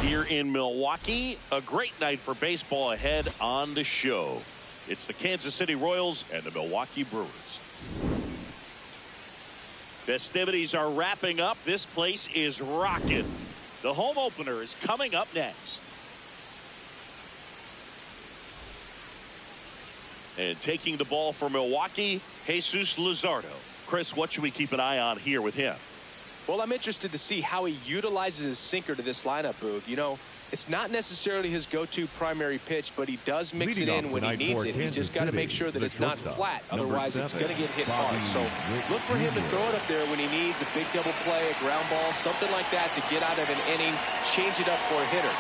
Here in Milwaukee, a great night for baseball ahead on the show. It's the Kansas City Royals and the Milwaukee Brewers. Festivities are wrapping up. This place is rocking. The home opener is coming up next. And taking the ball for Milwaukee, Jesus Luzardo. Chris, what should we keep an eye on here with him? Well, I'm interested to see how he utilizes his sinker to this lineup, Boog. You know, it's not necessarily his go-to primary pitch, but he does mix it in when he needs it. He's just got to make sure that it's not flat. Otherwise, it's going to get hit hard. So look for him to throw it up there when he needs a big double play, a ground ball, something like that to get out of an inning, change it up for a hitter.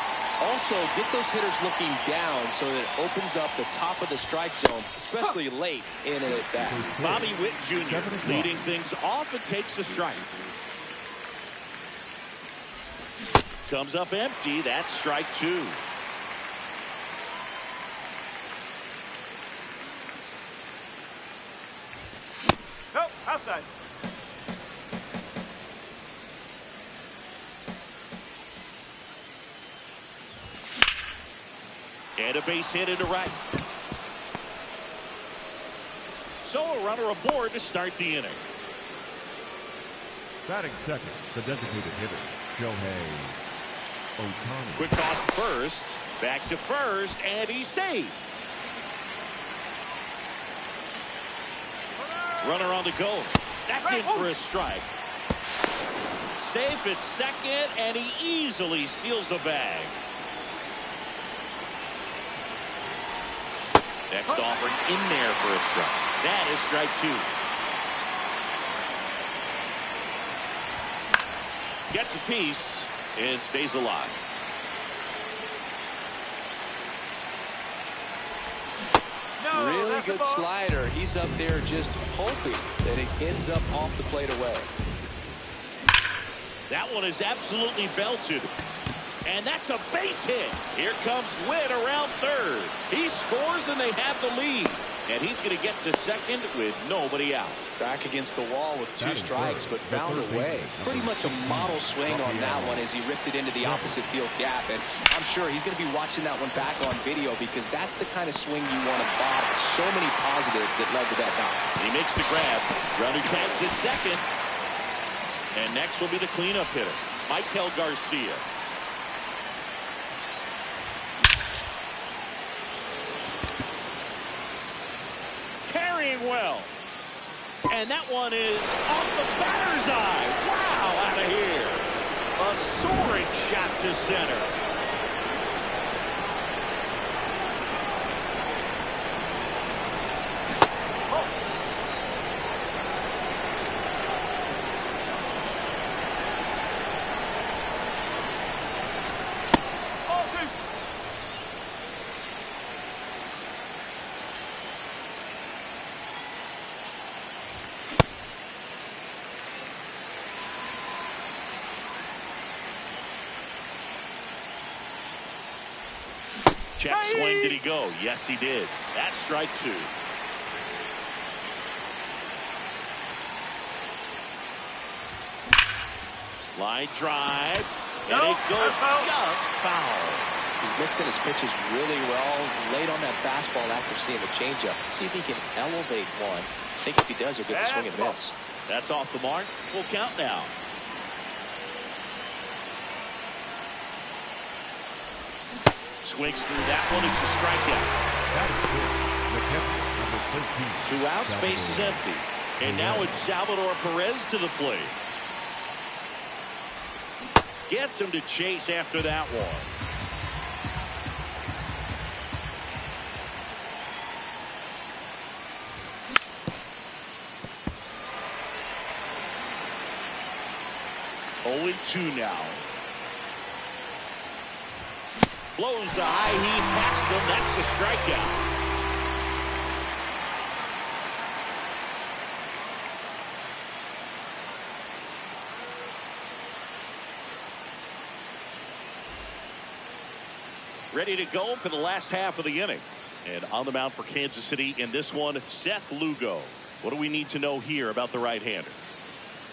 Also, get those hitters looking down so that it opens up the top of the strike zone, especially late in an at-bat. Bobby Witt Jr. leading things off and takes the strike. Comes up empty. That's strike two. Nope, outside. And a base hit into right. So a runner aboard to start the inning. Batting second, the designated hitter, Shohei Ohtani. Quick toss to first. Back to first, and he's safe. Runner on the go. That's it for a strike. Safe at second, and he easily steals the bag. Next offering in there for a strike. That is strike two. Gets a piece and stays alive. No, really good slider. He's up there just hoping that it ends up off the plate away. That one is absolutely belted. And that's a base hit. Here comes Witt around third. He scores and they have the lead. And he's going to get to second with nobody out. Back against the wall with two strikes, but found a way. Pretty much a model swing on that one as he ripped it into the opposite field gap. And I'm sure he's going to be watching that one back on video because that's the kind of swing you want to bottle. So many positives that led to that knock. He makes the grab. Runner tags at second. And next will be the cleanup hitter, Michael Garcia. Carrying well. And that one is off the batter's eye. Wow, out of here. A soaring shot to center. Check swing, did he go? Yes, he did. That's strike two. Line drive, and it goes just foul. He's mixing his pitches really well. Late on that fastball after seeing the changeup. See if he can elevate one. I think if he does, he'll get the swing and miss. That's off the mark. Full count now. Swings through that one. It's a strikeout. That is good. Number 13. 2 outs. Base is empty. And now it's Salvador Perez to the plate. Gets him to chase after that one. Oh, 2 now. Blows the high heat past him. That's a strikeout. Ready to go for the last half of the inning. And on the mound for Kansas City in this one, Seth Lugo. What do we need to know here about the right-hander?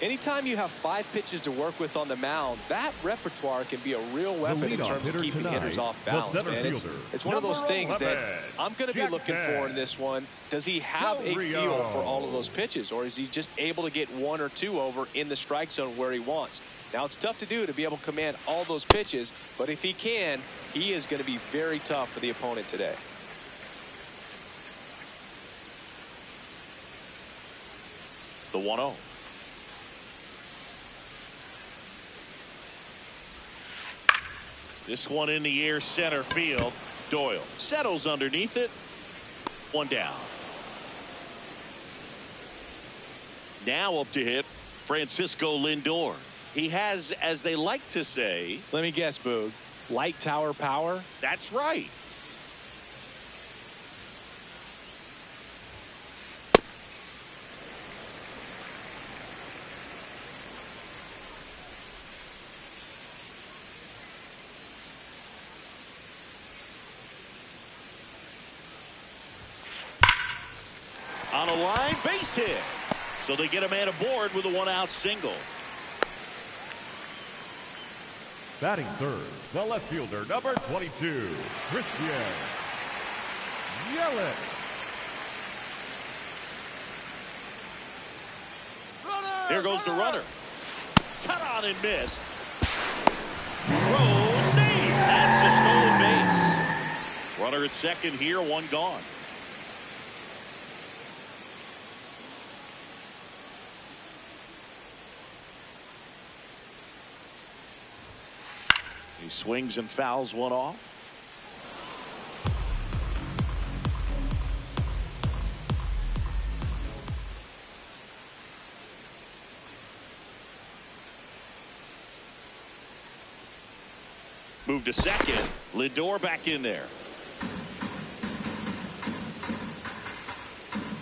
Anytime you have 5 pitches to work with on the mound, that repertoire can be a real weapon in terms of keeping hitters off balance. And it's one of those things that I'm going to be looking for in this one. Does he have a feel for all of those pitches, or is he just able to get 1 or 2 over in the strike zone where he wants? Now, it's tough to do to be able to command all those pitches, but if he can, he is going to be very tough for the opponent today. The 1-0. This one in the air, center field. Doyle settles underneath it. 1 down. Now up to hit Francisco Lindor. He has, as they like to say, let me guess, Boog, light tower power? That's right. On a line, base hit. So they get a man aboard with a 1-out single. Batting third, the left fielder, number 22, Christian Yelich. Here goes the runner. Cut on and miss. Throw, save. That's a stolen base. Runner at second here, 1 gone. He swings and fouls 1 off. Move to second. Lindor back in there.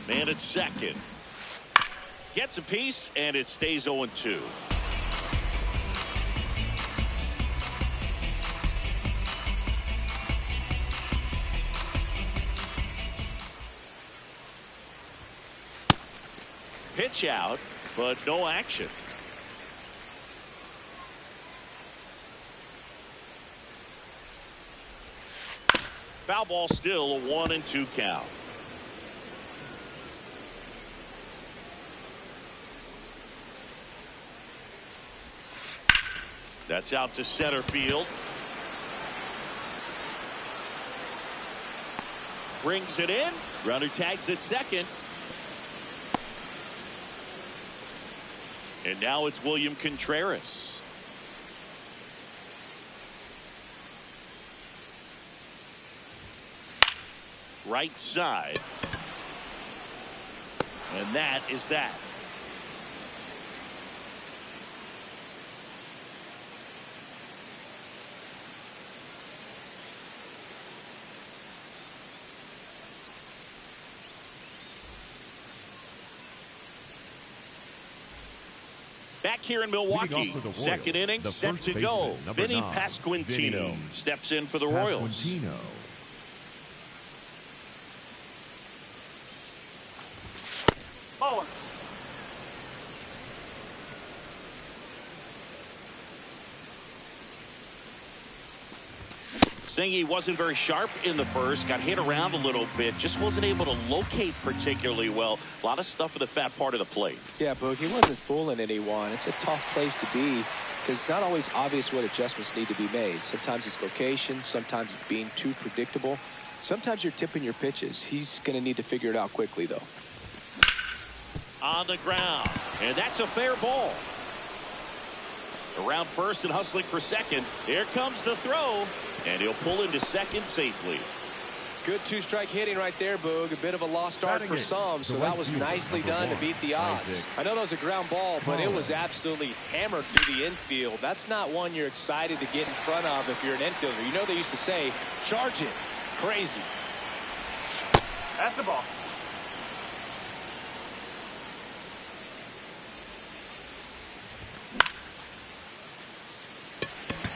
Man at second. Gets a piece, and it stays 0-2. Pitch out, but no action. Foul ball, still a 1-2 count. That's out to center field. Brings it in. Runner tags at second. And now it's William Contreras. Right side. And that is that. Back here in Milwaukee, second inning, set to go. Vinny Pasquantino steps in for the Royals. Ball 1. saying he wasn't very sharp in the first, got hit around a little bit, just wasn't able to locate particularly well. A lot of stuff in the fat part of the plate. Yeah, Boog, he wasn't fooling anyone. It's a tough place to be because it's not always obvious what adjustments need to be made. Sometimes it's location, sometimes it's being too predictable. Sometimes you're tipping your pitches. He's going to need to figure it out quickly, though. On the ground, and that's a fair ball. Around first and hustling for second. Here comes the throw, and he'll pull into second safely. Good two-strike hitting right there, Boog. A bit of a lost start for some, so that was nicely done to beat the odds. I know that was a ground ball, but it was absolutely hammered through the infield. That's not one you're excited to get in front of if you're an infielder. You know they used to say, charge it. Crazy. That's the ball.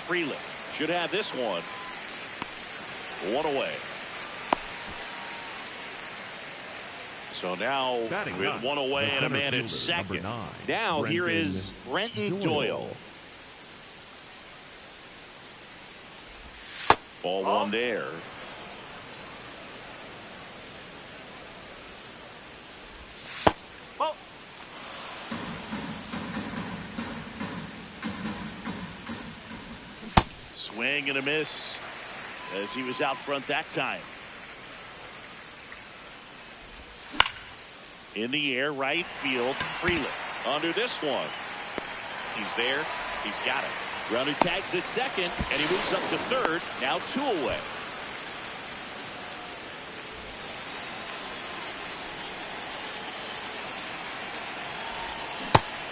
Freeland should have this one. One away. So now with one away and a man at second. Now here is Renton Doyle. Ball one there. Well, Swing and a miss as he was out front that time. In the air, right field, Freeland under this one. He's there. He's got it. Runner tags at second, and he moves up to third. Now 2 away.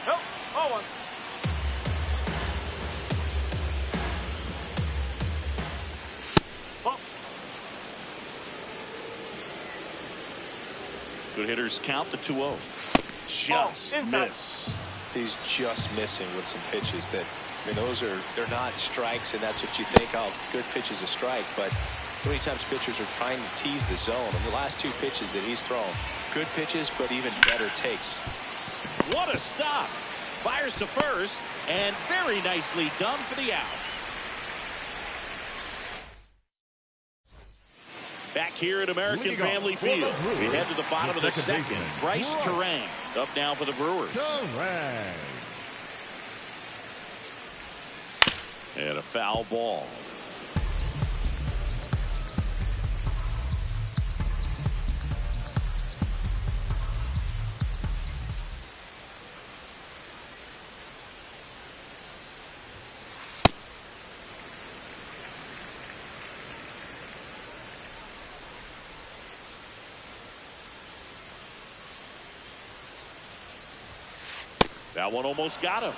nope. Oh, one. Ball. Good hitters count the 2-0. Just missed. He's just missing with some pitches that, I mean, they're not strikes, and that's what you think, oh, good pitch is a strike, but so many times pitchers are trying to tease the zone. And the last 2 pitches that he's thrown, good pitches, but even better takes. What a stop. Fires to first, and very nicely done for the out. Back here at American Family Field, we head to the bottom of the second. Bryce Terang up now for the Brewers. And a foul ball. That one almost got him.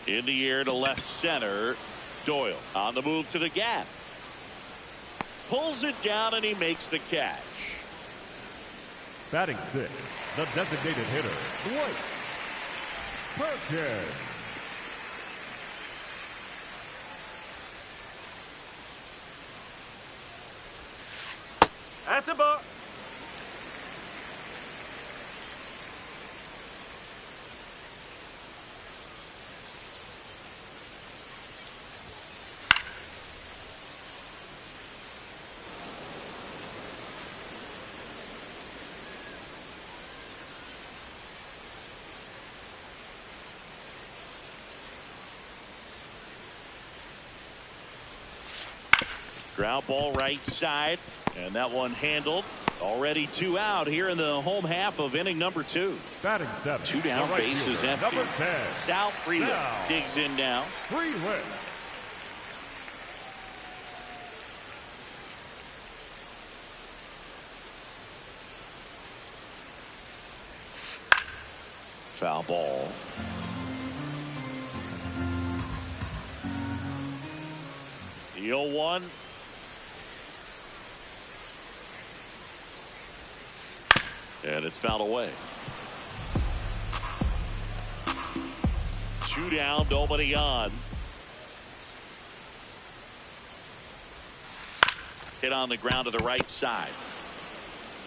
In the air to left center. Doyle on the move to the gap. Pulls it down and he makes the catch. Batting 6, the designated hitter, Dwight Perkins. That's a ball. Ground ball right side, and that one handled. Already 2 out here in the home half of inning number 2. Batting 7. 2 down, right base is fielder, empty. Number 10. Sal Freeland digs in now. Freeland. Foul ball. The 0-1. And it's fouled away. 2 down, nobody on. Hit on the ground to the right side.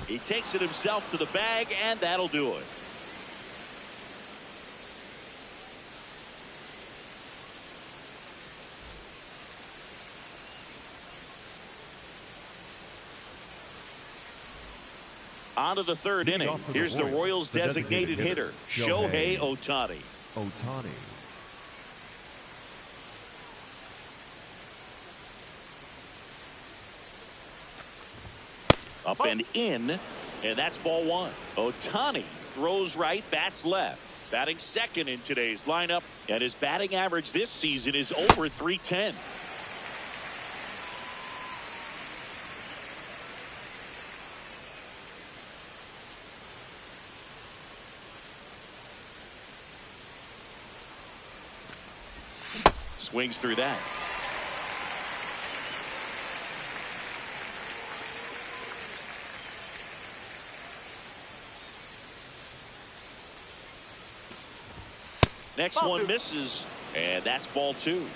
He takes it himself to the bag, and that'll do it. On to the third inning. Here's the Royals' designated hitter, Shohei Ohtani. Up and in, and that's ball one. Ohtani throws right, bats left. Batting second in today's lineup, and his batting average this season is over .310. Swings through that. Next one misses, and that's ball two.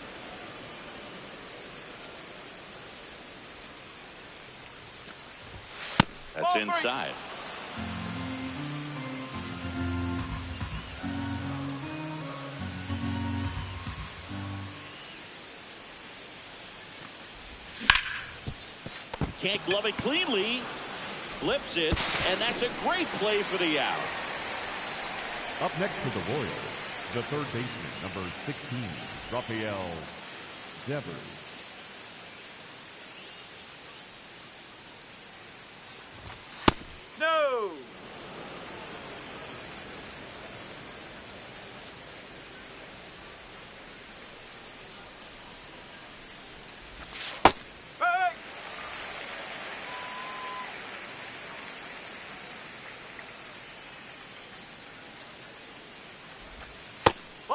That's inside. Can't glove it cleanly. Flips it, and that's a great play for the out. Up next to the Royals, the third baseman, number 16, Rafael Devers. No. Hey.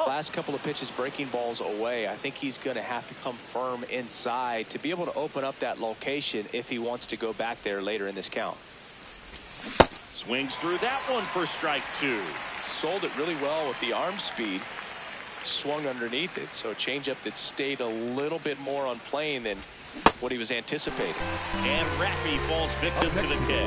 Last couple of pitches breaking balls away. I think he's going to have to come firm inside to be able to open up that location if he wants to go back there later in this count. Swings through that one for strike two. Sold it really well with the arm speed. Swung underneath it, so changeup that stayed a little bit more on plane than what he was anticipating. And Raffy falls victim to the K.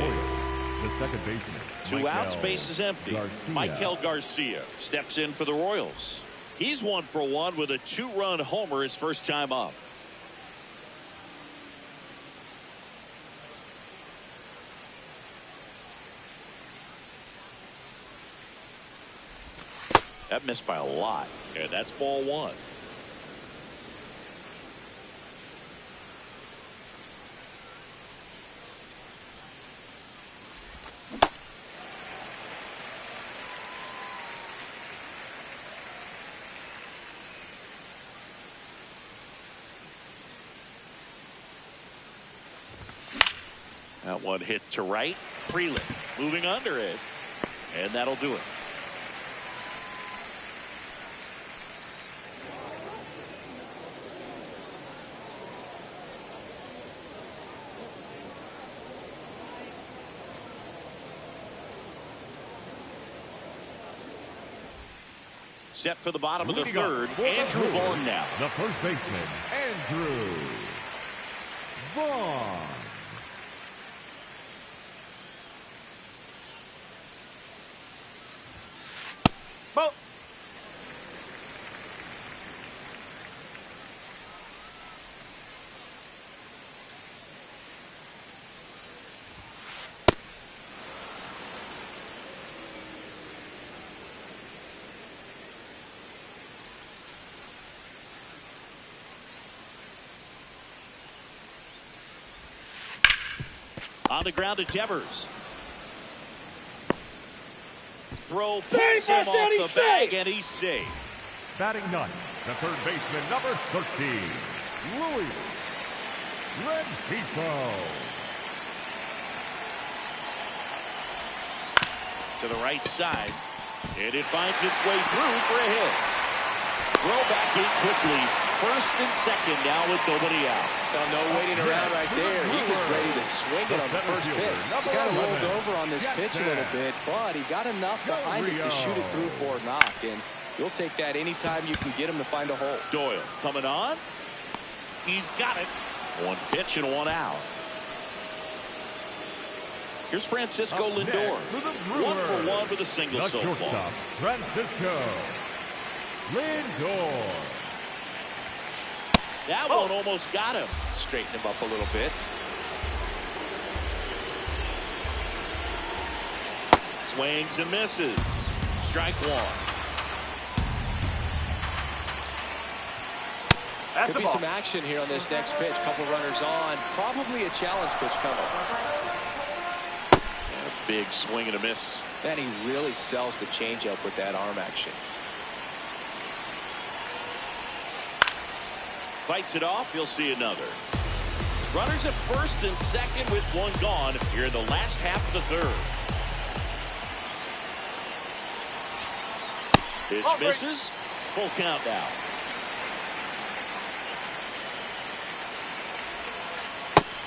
The second baseman. Two outs, base is empty. Garcia. Michael Garcia steps in for the Royals. He's 1 for 1 with a 2-run homer his first time up. That missed by a lot, and that's ball one. That one hit to right. Prelim moving under it, and that'll do it. Set for the bottom of the third. Andrew Vaughn now. The first baseman, Andrew Vaughn. Ball. On the ground to Devers. Throw pulls him off the bag, and he's safe. Batting ninth, the third baseman, number 13, Luis Rengifo. To the right side, and it finds its way through for a hit. Throw back in quickly. First and second now with nobody out. Well, no waiting around right there. He was ready to swing it on the first pitch. He kind of rolled over on this pitch a little bit, but he got enough behind it to shoot it through for a knock. And you'll take that anytime you can get him to find a hole. Doyle coming on. He's got it. One pitch and one out. Here's Francisco Up next Lindor. for the 1-for-1 with a single The so far. shortstop, Francisco Lindor. That one almost got him. Straighten him up a little bit. Swings and misses. Strike one. That's Could the be ball. some action here on this next pitch. Couple runners on. Probably a challenge pitch coming. And a big swing and a miss. And he really sells the changeup with that arm action. Fights it off. You'll see another. Runners at first and second with one gone here in the last half of the third. Pitch misses. Full count now.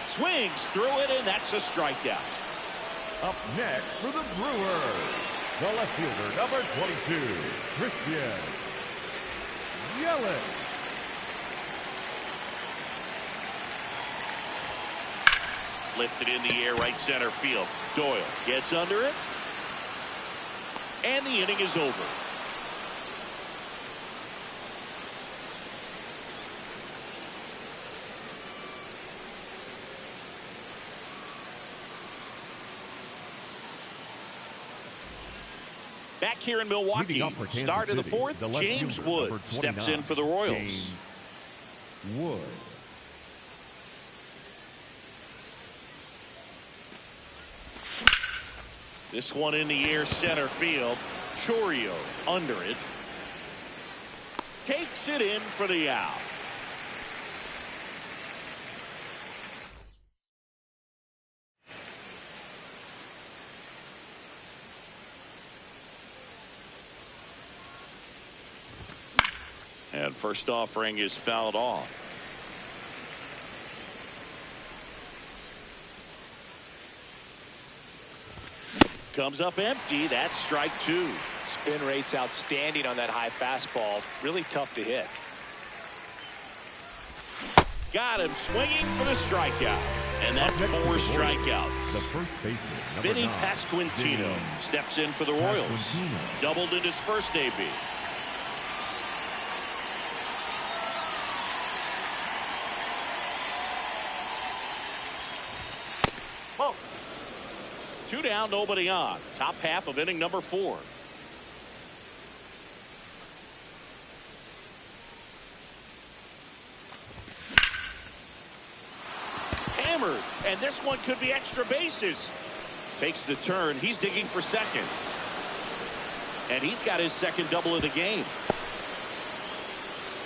Swings through it, and that's a strikeout. Up next for the Brewers, the left fielder, number 22, Christian Yelich. Lifted in the air, right center field. Doyle gets under it. And the inning is over. Back here in Milwaukee, Leading up for Kansas start of the City, fourth, the left James fielder, Wood number steps 29, in for the Royals. James Wood. This one in the air, center field. Gtorrious under it. Takes it in for the out. And first offering is fouled off. Comes up empty. That's strike two. Spin rate's outstanding on that high fastball. Really tough to hit. Got him swinging for the strikeout. And that's Up next four for the Royals, strikeouts. The first baseman, number Vinny 9, Pasquantino Vinny steps in for the Royals. Pasquantino. Doubled in his first AB. Whoa. Two down, nobody on. Top half of inning number 4. Hammered, and this one could be extra bases. Takes the turn. He's digging for second. And he's got his second double of the game.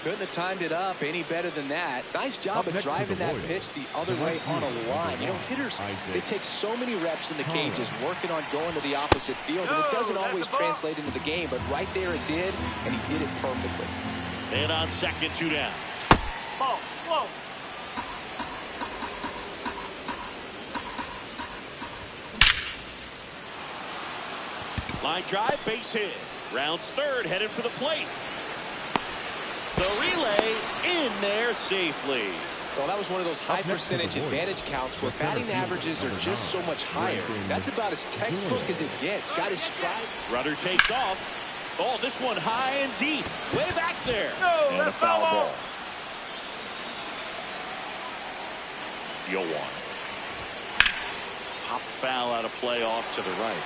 Couldn't have timed it up any better than that. Nice job of driving that pitch the other way on a line. You know, hitters, they take so many reps in the cages working on going to the opposite field, and it doesn't always translate into the game, but right there it did, and he did it perfectly. And on second, 2 down. Whoa. Whoa. Line drive, base hit. Rounds third, headed for the plate. The relay in there safely. Well, that was one of those high percentage advantage counts where batting averages are just so much higher. That's about as textbook as it gets. Got his stride. Rudder takes off. Oh, this one high and deep. Way back there. No, and a that's foul foul. ball. Yoan. Pop foul out of play off to the right.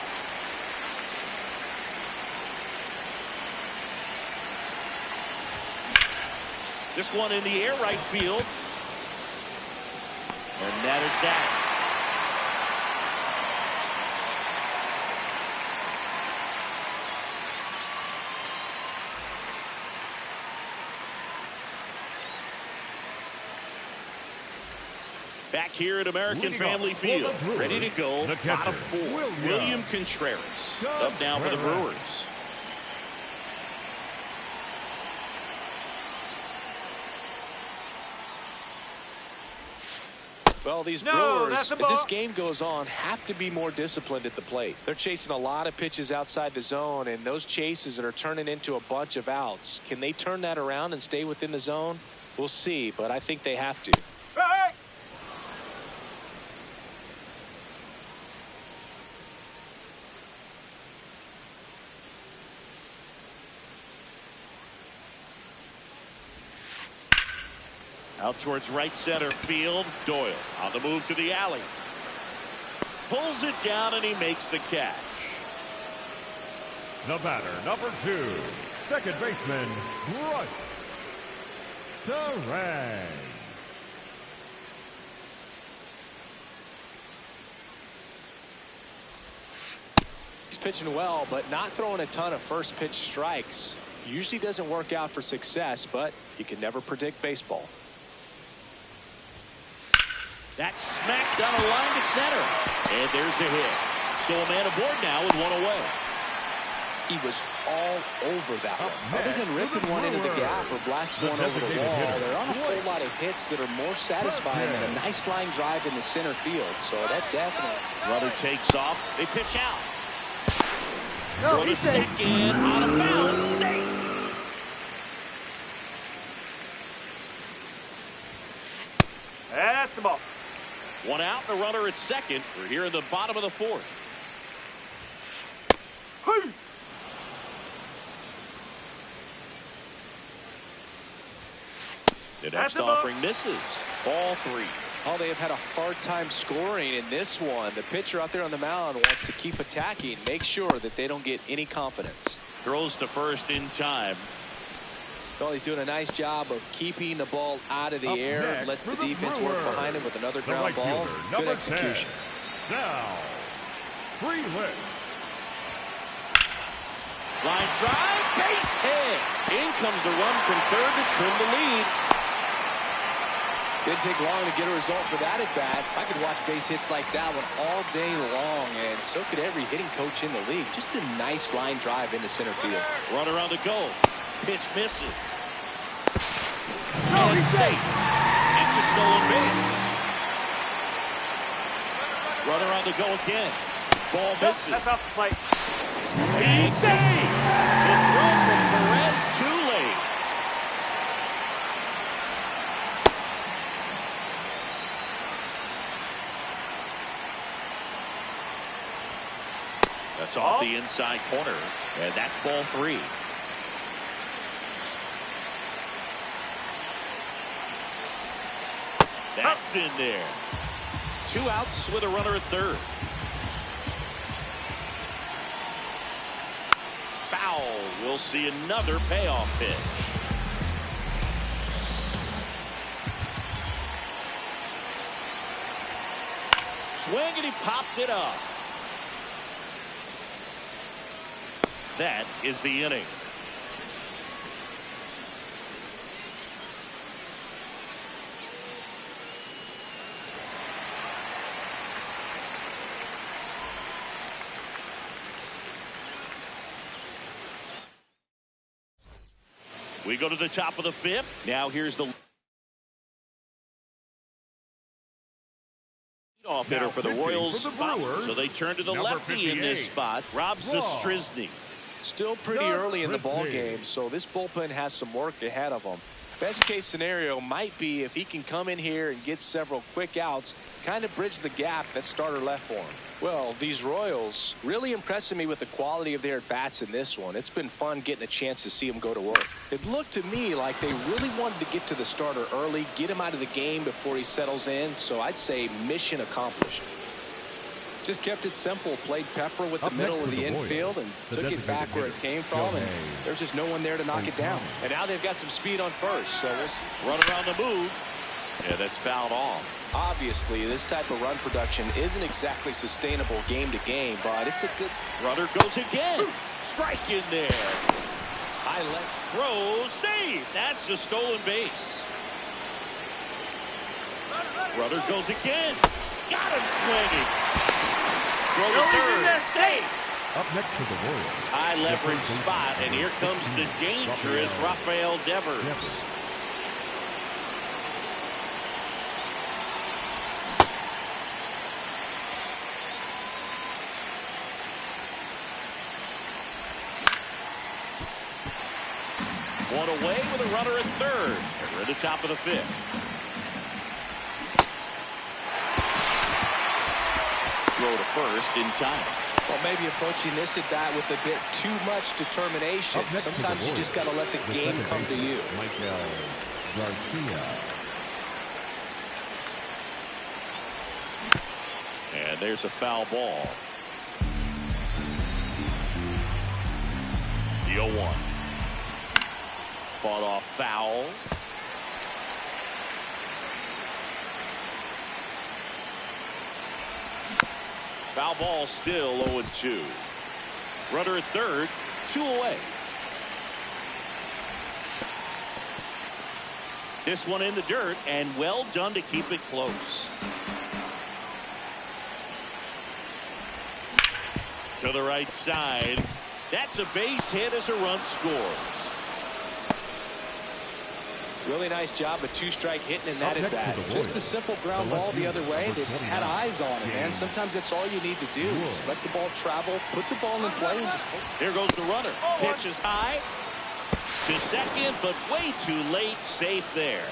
This one in the air, right field. And that is that. Back here at American Family Field, ready to go, bottom 4. William Contreras up now for the Brewers. Well, these Brewers, as this game goes on, have to be more disciplined at the plate. They're chasing a lot of pitches outside the zone, and those chases are turning into a bunch of outs. Can they turn that around and stay within the zone? We'll see, but I think they have to. Hey! Out towards right center field. Doyle on the move to the alley. Pulls it down and he makes the catch. The batter, number 2, second baseman, Bryce Terang. He's pitching well, but not throwing a ton of first pitch strikes. Usually doesn't work out for success, but you can never predict baseball. That's smacked on a line to center. And there's a hit. So a man aboard now with one away. He was all over that one. Other than ripping one into the gap or blasting one over the wall, there aren't a whole lot of hits that are more satisfying than a nice line drive in the center field. So that definitely. Runner takes off. They pitch out. No, For the he's safe. second, out of bounds, safe. That's the ball. One out, the runner at second. We're here in the bottom of the fourth. Hey. The next offering misses. Ball 3. Oh, they have had a hard time scoring in this one. The pitcher out there on the mound wants to keep attacking, make sure that they don't get any confidence. Throws to first in time. Well, he's doing a nice job of keeping the ball out of the Up air. next Lets the for the defense work Brewers, behind him with another the ground right ball. fielder, Good number execution. 10, now, Freeland. Line drive, base hit. In comes the run from third to trim the lead. Didn't take long to get a result for that at bat. I could watch base hits like that one all day long, and so could every hitting coach in the league. Just a nice line drive into center field. Runner on the goal. Pitch misses. No, And he's safe. safe. It's a stolen base. Runner on the go again. Ball misses. That's off the plate. Big save. The throw from Perez too late. That's off the inside corner, and that's ball 3. That's in there. 2 outs with a runner at third. Foul. We'll see another payoff pitch. Swing and he popped it up. That is the inning. We go to the top of the 5th. Now here's the off hitter for the Royals. So they turn to the lefty in this spot. Rob Zastryzny. Still pretty early in the ball game, so this bullpen has some work ahead of them. Best case scenario might be if he can come in here and get several quick outs, kind of bridge the gap that starter left for him. Well, these Royals really impressing me with the quality of their at-bats in this one. It's been fun getting a chance to see them go to work. It looked to me like they really wanted to get to the starter early, get him out of the game before he settles in, so I'd say mission accomplished. Just kept it simple, played Pepper with the middle of the infield and took it back where it came from, and there's just no one there to knock it down. And now they've got some speed on first, so we'll see. Run around the move. Yeah, that's fouled off. Obviously, this type of run production isn't exactly sustainable game to game, but it's a good. Runner goes again. Strike in there. High leg. Throw, save. That's a stolen base. Runner goes again. Got him swinging. Throw to third. Safe. Up next to the Royals. High leverage spot, and here comes the dangerous Rafael Devers. One away with a runner at third. We're at the top of the 5th. Throw to first in time. Well, maybe approaching this at bat with a bit too much determination. Sometimes you just got to let the game come to you. Garcia. And there's a foul ball. The 0-1. Fought off foul. Foul ball still 0-2. Runner at third, 2 away. This one in the dirt, and well done to keep it close. To the right side. That's a base hit as a run scores. Really nice job, a two-strike hitting in that at bat. Just a simple ground ball the other way that had eyes on it, man. Sometimes that's all you need to do. Just let the ball travel, put the ball in play, and just... Here goes the runner. Pitch is high to second, but way too late. Safe there.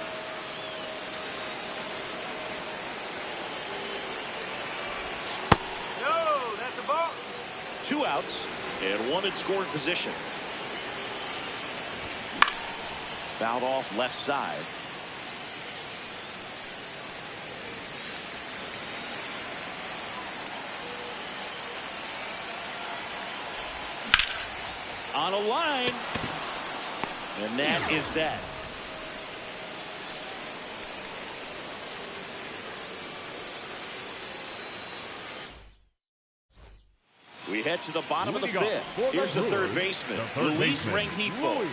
No, that's a ball. 2 outs and 1 in scoring position. Fouled off left side. On a line. And that is that. We head to the bottom of the 5th. Here's the third baseman, Luis Rengifo.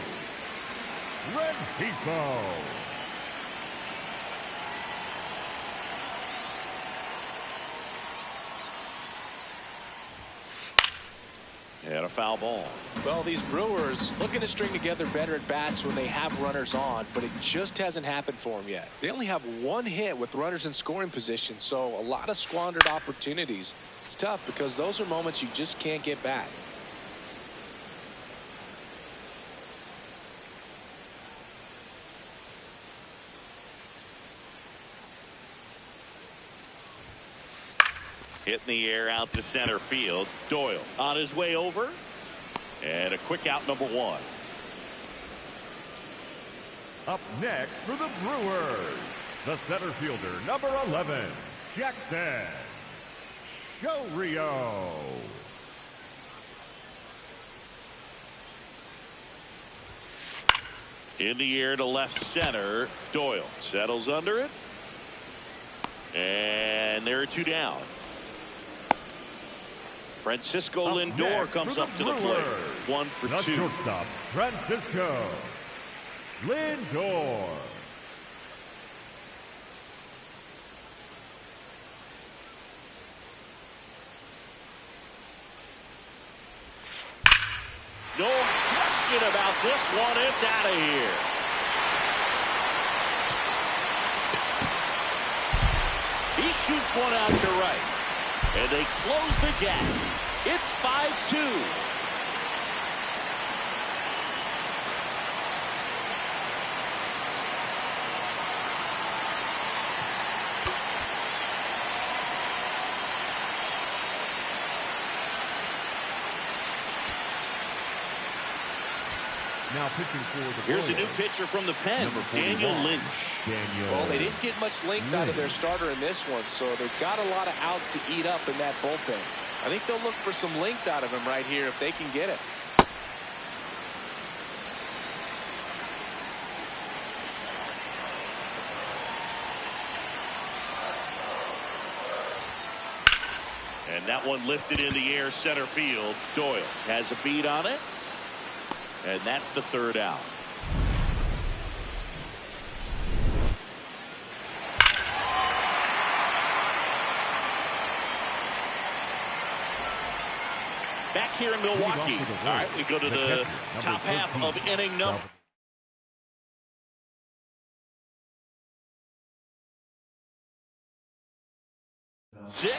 And a foul ball. Well, these Brewers looking to string together better at bats when they have runners on, but it just hasn't happened for them yet. They only have 1 hit with runners in scoring position, so a lot of squandered opportunities. It's tough because those are moments you just can't get back. Hit in the air out to center field. Doyle on his way over. And a quick out, number 1. Up next for the Brewers, the center fielder, number 11, Gtorrious. In the air to left center. Doyle settles under it. And there are 2 down. Francisco Lindor comes up to the plate. 1 for 2. The shortstop, Francisco Lindor. No question about this one. It's out of here. He shoots one out to right. And they close the gap. It's 5-2. Now pitching for the Here's a Royals, new pitcher from the pen, Daniel Lynch. Well, they didn't get much length out of their starter in this one, so they've got a lot of outs to eat up in that bullpen. I think they'll look for some length out of him right here if they can get it. And that one lifted in the air center field. Doyle has a beat on it. And that's the 3rd out. Back here in Milwaukee. All right, we go to the top half of inning number. Six.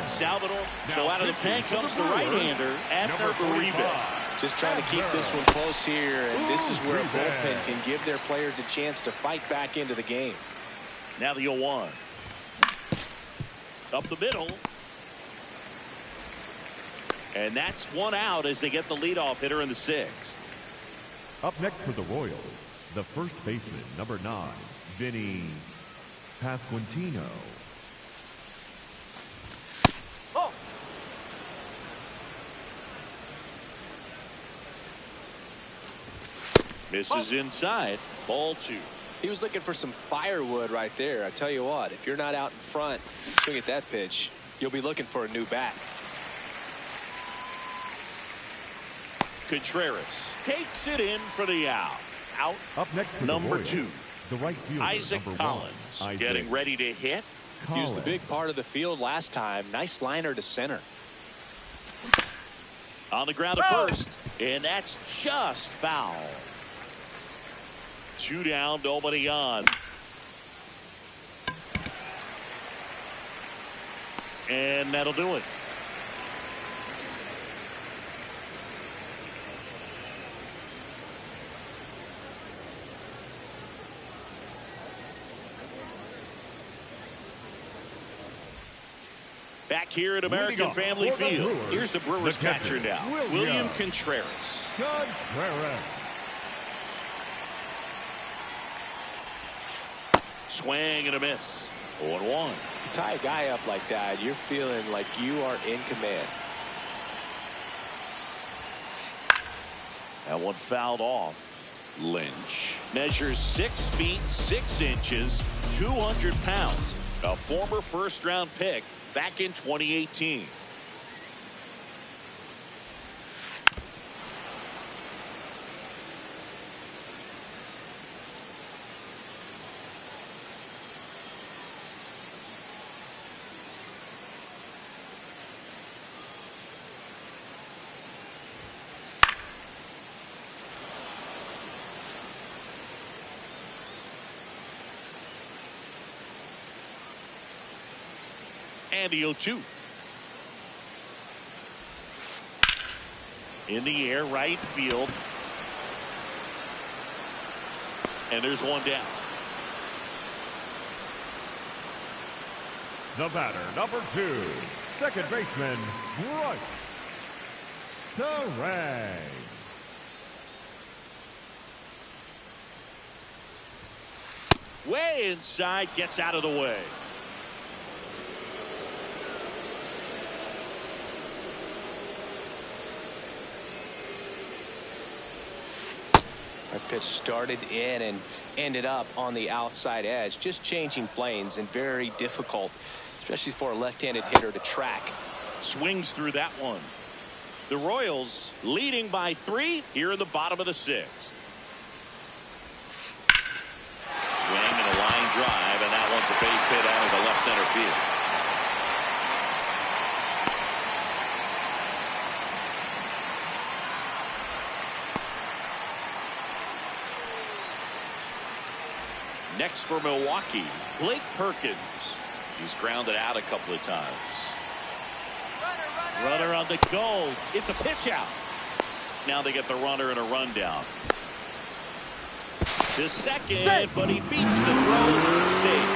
Salvador. So out of the pen comes the right-hander, Abner Uribe. Just trying to keep this one close here, and this is where a bullpen can give their players a chance to fight back into the game. Now the 0-1. Up the middle. And that's 1 out as they get the leadoff hitter in the 6th. Up next for the Royals, the first baseman, number 9, Vinny Pasquantino. Misses inside. Ball 2. He was looking for some firewood right there. I tell you what, if you're not out in front, swing at that pitch, you'll be looking for a new bat. Gtorrious takes it in for the out. Out. Up next to number the Royals, 2. the right fielder, Isaac number Collins 1. getting ready to hit. He was the big part of the field last time. Nice liner to center. On the ground at first, and that's just foul. 2 down, nobody on. And that'll do it. Back here at American Family Field. Here's the Brewers catcher now, William Contreras. Swing and a miss. 0-1. Tie a guy up like that, you're feeling like you are in command. That one fouled off. Lynch measures 6 feet 6 inches, 200 pounds. A former first-round pick back in 2018. And the 0-2. In the air, right field. And there's one down. The batter, number 2, second baseman, Bryce Terang. Way inside, gets out of the way. That pitch started in and ended up on the outside edge. Just changing planes and very difficult, especially for a left-handed hitter to track. Swings through that one. The Royals leading by 3 here in the bottom of the 6th. Swing and a line drive, and that one's a base hit out of the left center field. Next for Milwaukee, Blake Perkins. He's grounded out a couple of times. Runner on the go. It's a pitch out. Now they get the runner and a rundown. To second, but he beats the throw. Safe.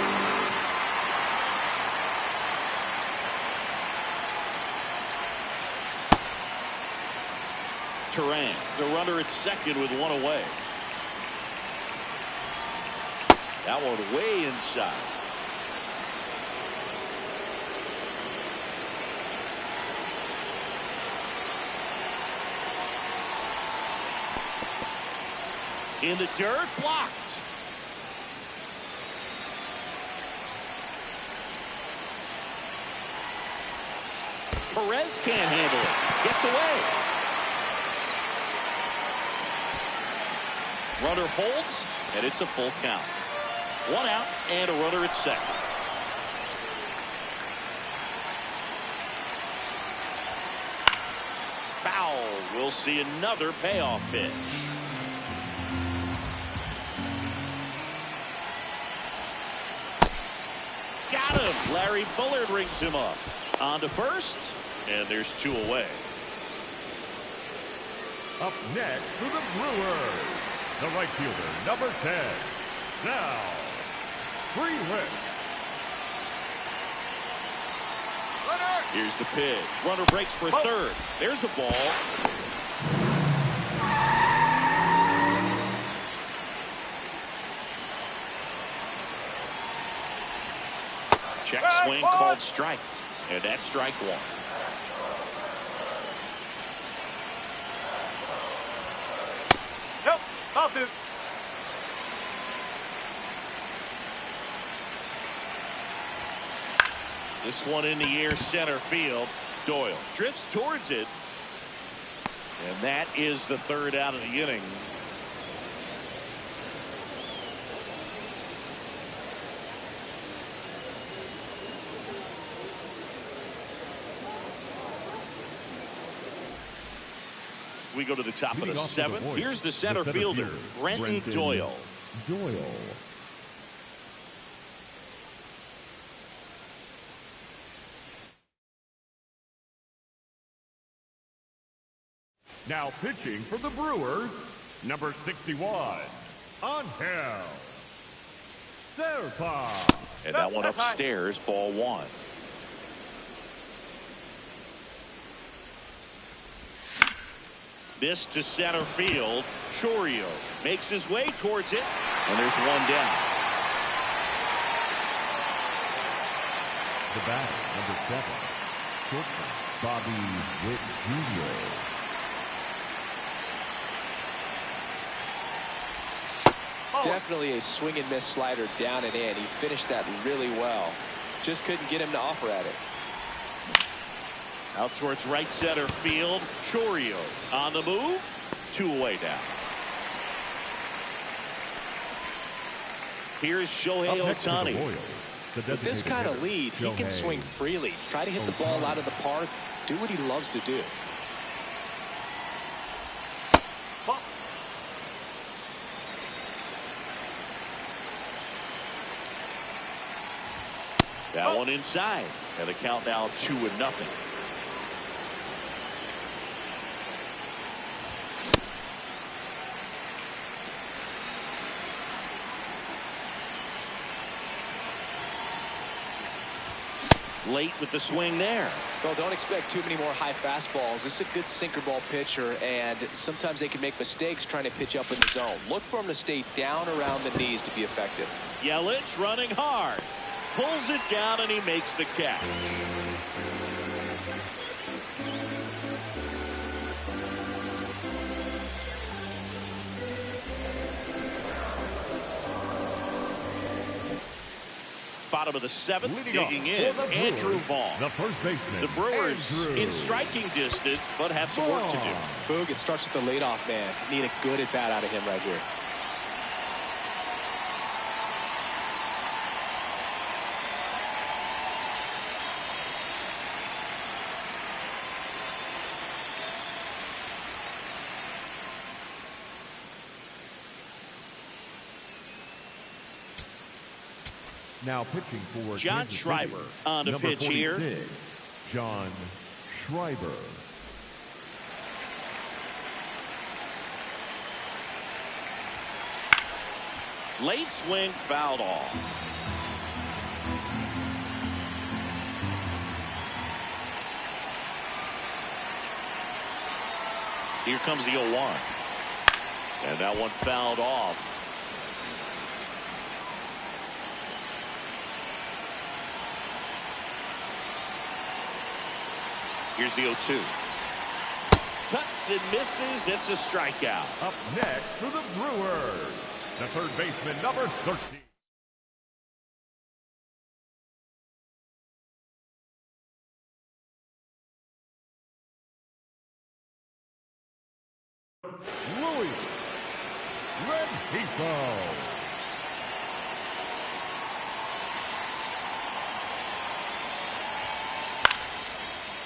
Terang, the runner at second with 1 away. That one way inside. In the dirt, blocked. Perez can't handle it. Gets away. Runner holds, and it's a full count. 1 out and a runner at second. Foul. We'll see another payoff pitch. Got him. Larry Bullard rings him up. On to first, and there's 2 away. Up next for the Brewers, the right fielder, number 10, now. Here's the pitch. Runner breaks for third. There's a ball. Check swing called strike. And that's strike 1. losses. This one in the air center field. Doyle drifts towards it. And that is the third out of the inning. We go to the top of the seventh. Here's the center fielder, Brenton Doyle. Now pitching for the Brewers, number 61, Angel Serpa. And that one upstairs, ball one. This to center field. Gtorrious makes his way towards it. And there's one down. The batter, number 7, shortstop Bobby Witt Jr. Definitely a swing and miss slider down and in. He finished that really well. Just couldn't get him to offer at it. Out towards right center field. Gtorrious on the move. 2 away now. Here's Shohei Ohtani. With this kind of lead, he can swing freely. Try to hit the ball out of the park. Do what he loves to do. That one inside. And the count now 2-0. Late with the swing there. Well, don't expect too many more high fastballs. This is a good sinker ball pitcher, and sometimes they can make mistakes trying to pitch up in the zone. Look for him to stay down around the knees to be effective. Yelich running hard. Pulls it down, and he makes the catch. Bottom of the 7th, digging in, Andrew Vaughn. The first baseman. The Brewers in striking distance, but have some work to do. Boog, it starts with the leadoff man. Need a good at bat out of him right here. Now pitching for John Kansas Schreiber City, on the number pitch 46, here. John Schreiber. Late swing, fouled off. Here comes the 0-1. And that one fouled off. Here's the 0-2. Cuts and misses. It's a strikeout. Up next for the Brewers, the third baseman, number 13. Luis Rengifo.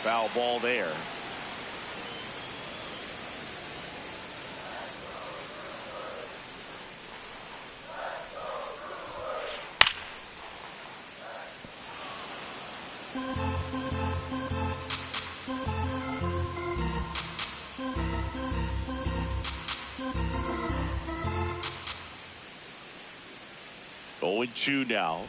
Foul ball there. Oh, 0-2 now.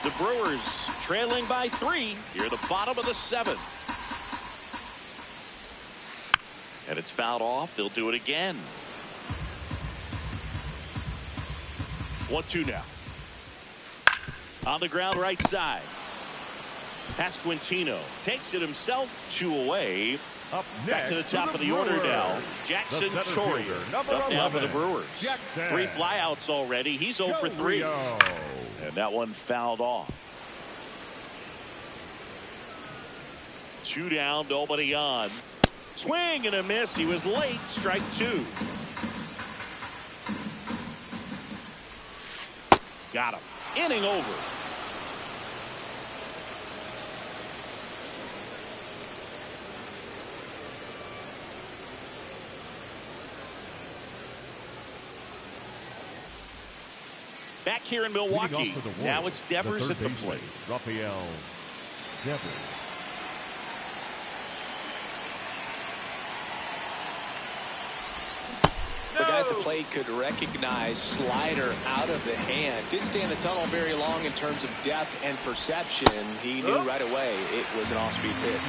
The Brewers trailing by 3 here at the bottom of the 7th. And it's fouled off. They'll do it again. 1-2 now. On the ground right side. Pasquantino takes it himself, 2 away. Up next, back to the top of the order now. Gm2 up now for the Brewers. Jackson. 3 flyouts already. He's 0 for 3. And that one fouled off. 2 down, nobody on. Swing and a miss. He was late. Strike 2. Got him. Inning over. Back here in Milwaukee. Now it's Devers at the plate. Rafael Devers. The guy at the plate could recognize slider out of the hand. Didn't stay in the tunnel very long in terms of depth and perception. He knew right away it was an off-speed pitch.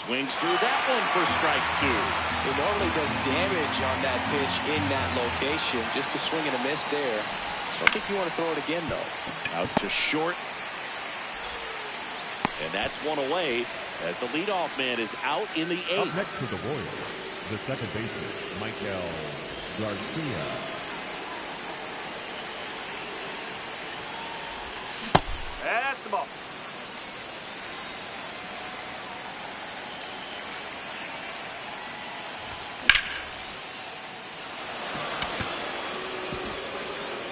Swings through that one for strike 2. It normally does damage on that pitch in that location. Just a swing and a miss there. I don't think you want to throw it again, though. Out to short. And that's 1 away as the leadoff man is out in the 8th. Up next to the Royals, the second baseman, Michael Garcia. That's the ball.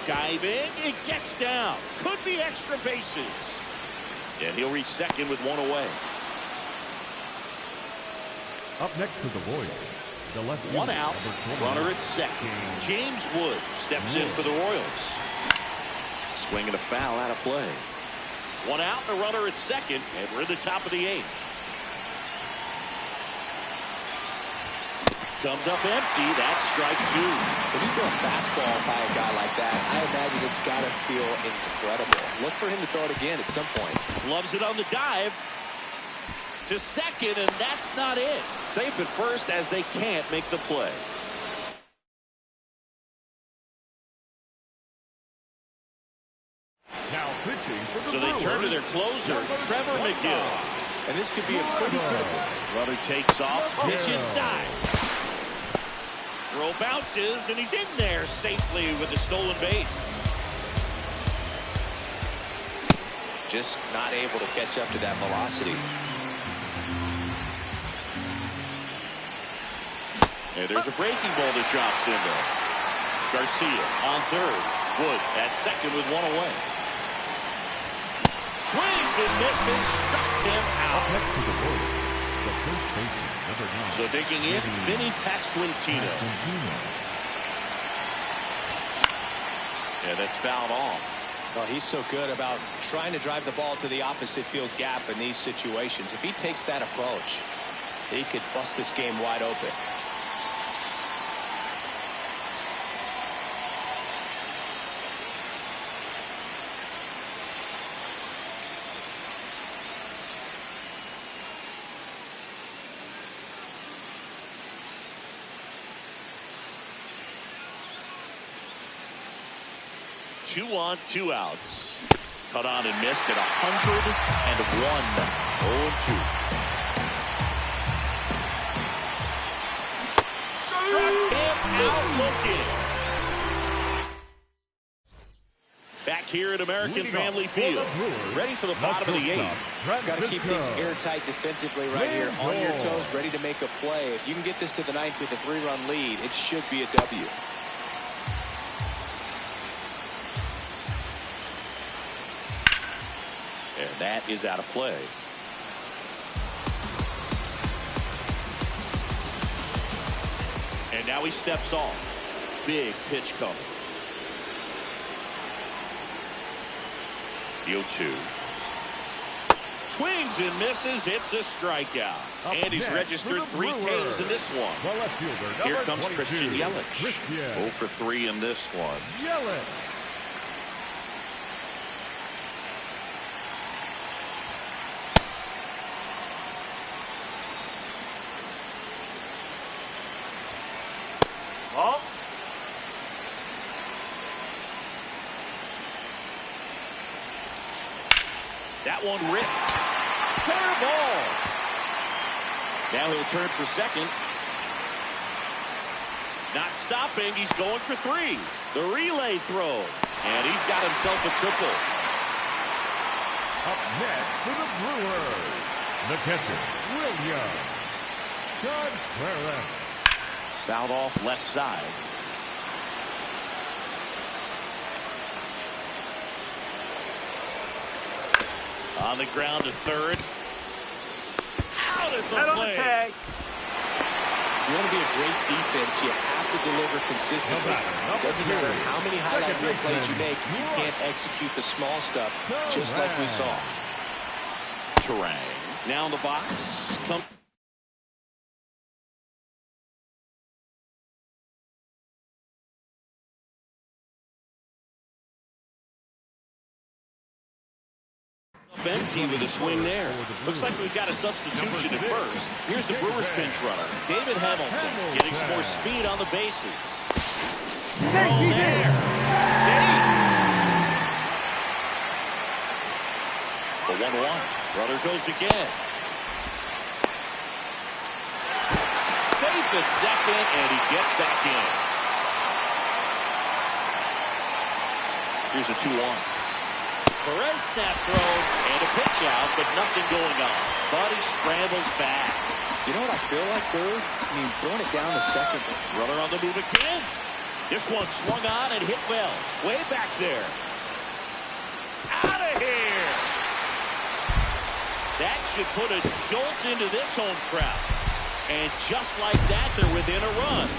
Diving, it gets down. Could be extra bases. And he'll reach second with 1 away. Up next to the Royals, the left 1 out, runner at second. James Wood steps in for the Royals. Swinging a foul out of play. 1 out, the runner at second, and we're at the top of the 8th. Comes up empty. That's strike 2. When you throw a fastball by a guy like that, I imagine it's got to feel incredible. Look for him to throw it again at some point. Loves it on the dive to second, and that's not it. Safe at first as they can't make the play. Now pitching for the So they turn to their closer, Trevor McGill. And this could be a pretty critical. Runner takes off, pitch inside. Throw bounces, and he's in there safely with the stolen base. Just not able to catch up to that velocity. And there's a breaking ball that drops in there. Garcia on third. Wood at second with 1 away. Swings and misses. Struck him out. Next to the Royals, the first baseman, number 9. So digging in, Vinny Pasquantino. And that's fouled off. Well, he's so good about trying to drive the ball to the opposite field gap in these situations. If he takes that approach, he could bust this game wide open. Two on, 2 outs. Cut on and missed at 101. 0-2. Struck him out looking. Back here at American Family Field. Ready for the bottom of the 8th. Got to keep things airtight defensively right here. On your toes, ready to make a play. If you can get this to the 9th with a 3-run lead, it should be a W. And that is out of play. And now he steps off. Big pitch coming. 0-2. Swings and misses. It's a strikeout. And he's registered 3 Ks in this one. Here comes Christian Yelich. 0 for 3 in this one. Yelich. That one ripped. Fair ball. Now he'll turn for second. Not stopping. He's going for three. The relay throw. And he's got himself a triple. Up next for the Brewers, the catcher, William Gtorrious. Fouled off left side. On the ground to third. Out at the plate. You want to be a great defense, you have to deliver consistently. It doesn't matter how many highlight reel plays you make, you can't execute the small stuff, just like we saw. Terang. Now in the box. Empty with a swing there. Looks like we've got a substitution at first. Here's the Brewers pinch runner, David Hamilton, getting some more speed on the bases. Throw there. Safe. The 1-1. Runner goes again. Safe at second, and he gets back in. Here's a 2-1. Perez snap throw and a pitch out, but nothing going on. Buddy scrambles back. You know what I feel like, Bird? I mean, throwing it down to second. Runner on the move again. This one swung on and hit well. Way back there. Out of here. That should put a jolt into this home crowd. And just like that, they're within a run.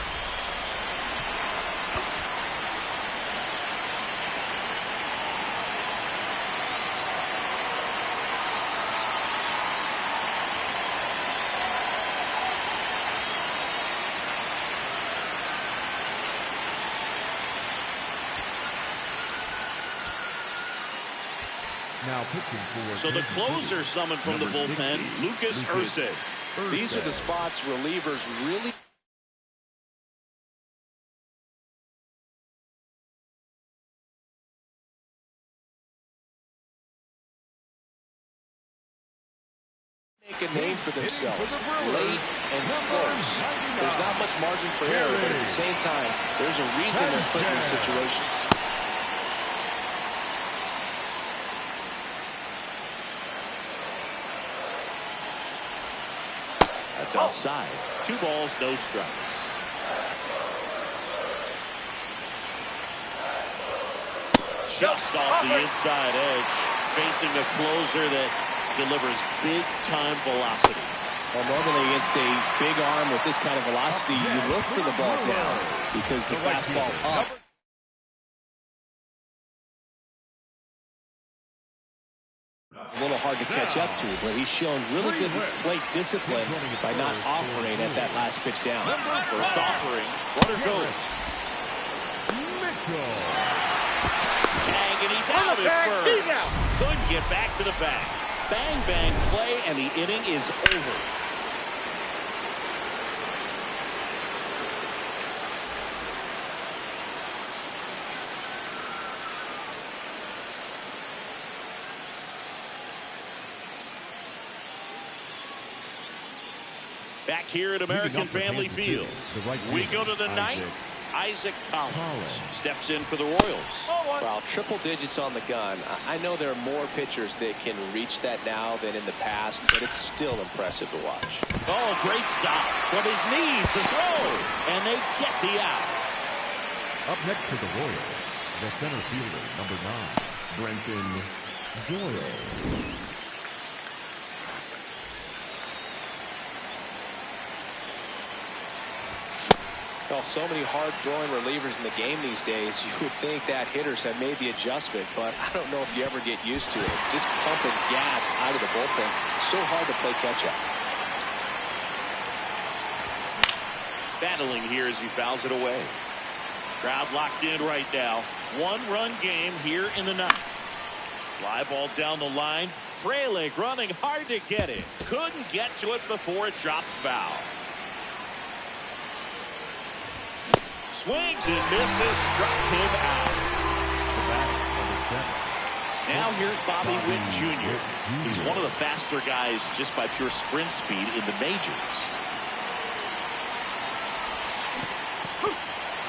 Now pitching for so the closer summoned from the bullpen, Lucas Erceg. These are the spots relievers really make a name for themselves, late and close. There's not much margin for error, but at the same time, there's a reason they're put in these situations. That's outside. 2 balls, no strikes. Just off the inside edge, facing a closer that delivers big-time velocity. Well, normally against a big arm with this kind of velocity, you look for the ball down because the fastball up. A little hard to catch up to, but he's shown really good plate discipline by not offering at that last pitch down. First offering, runner goes. And he's out at first. Couldn't get back to the bat. Bang, bang play, and the inning is over. Back here at American Family Field, we go to the ninth. Isaac Collins steps in for the Royals. Well, triple digits on the gun. I know there are more pitchers that can reach that now than in the past, but it's still impressive to watch. Oh, great stop from his knees to throw, and they get the out. Up next to the Royals, the center fielder, number 9, Brenton Doyle. Well, so many hard-throwing relievers in the game these days, you would think that hitters have made the adjustment, but I don't know if you ever get used to it. Just pumping gas out of the bullpen, so hard to play catch-up. Battling here as he fouls it away. Crowd locked in right now. 1-run game here in the ninth. Fly ball down the line. Frelick running hard to get it. Couldn't get to it before it dropped foul. Swings and misses, struck him out. The batter, number 7. Now now here's Bobby Witt Jr. He's one of the faster guys just by pure sprint speed in the majors.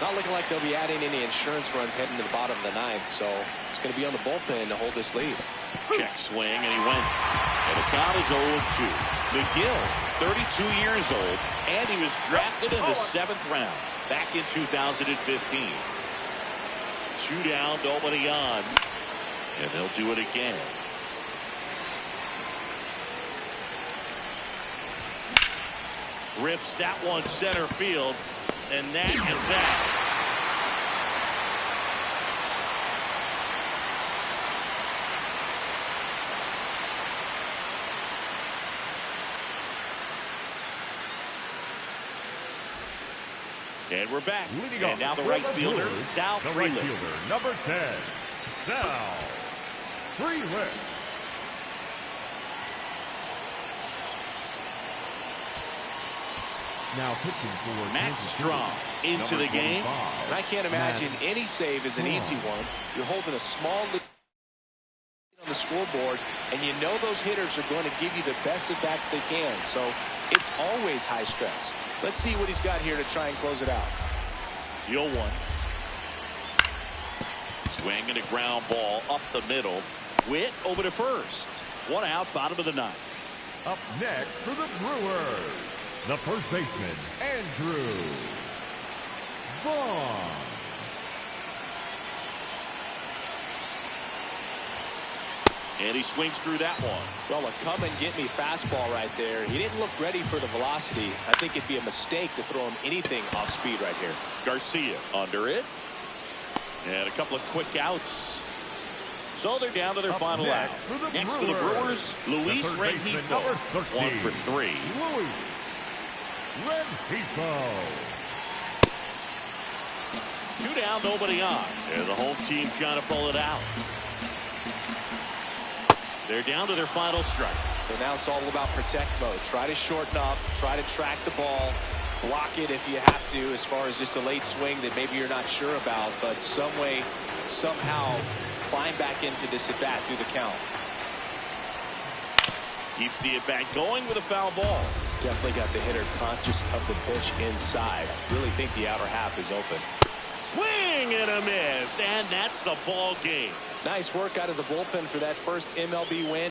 Not looking like they'll be adding any insurance runs heading to the bottom of the ninth, so it's going to be on the bullpen to hold this lead. Check swing, and he went. And the count is 0-2. McGill, 32 years old, and he was drafted in the 7th round back in 2015. 2 down, nobody on, and they'll do it again. Rips that one center field, and that is that. And we're back. And now the right fielder, Sal The Frelick. right fielder, number 10, Sal Frelick. Now pitching for Matt Strong into the game. And I can't imagine any save is an easy one. You're holding a small lead on the scoreboard, and you know those hitters are going to give you the best at bats they can. So it's always high stress. Let's see what he's got here to try and close it out. 0-1. Swing and a ground ball up the middle. Witt over to first. 1 out, bottom of the 9th. Up next for the Brewers, the first baseman, Andrew Vaughn. And he swings through that one. Well, a come-and-get-me fastball right there. He didn't look ready for the velocity. I think it'd be a mistake to throw him anything off speed right here. Garcia under it. And a couple of quick outs. So they're down to their final out. Next for the Brewers, Luis Rengifo. 1 for 3. Luis Rengifo. 2 down, nobody on. And the home team trying to pull it out. They're down to their final strike. So now it's all about protect mode. Try to shorten up, try to track the ball, block it if you have to, as far as just a late swing that maybe you're not sure about, but some way, somehow climb back into this at bat through the count. Keeps the at bat going with a foul ball. Definitely got the hitter conscious of the pitch inside. Really think the outer half is open. Swing and a miss, and that's the ball game. Nice work out of the bullpen for that first MLB win.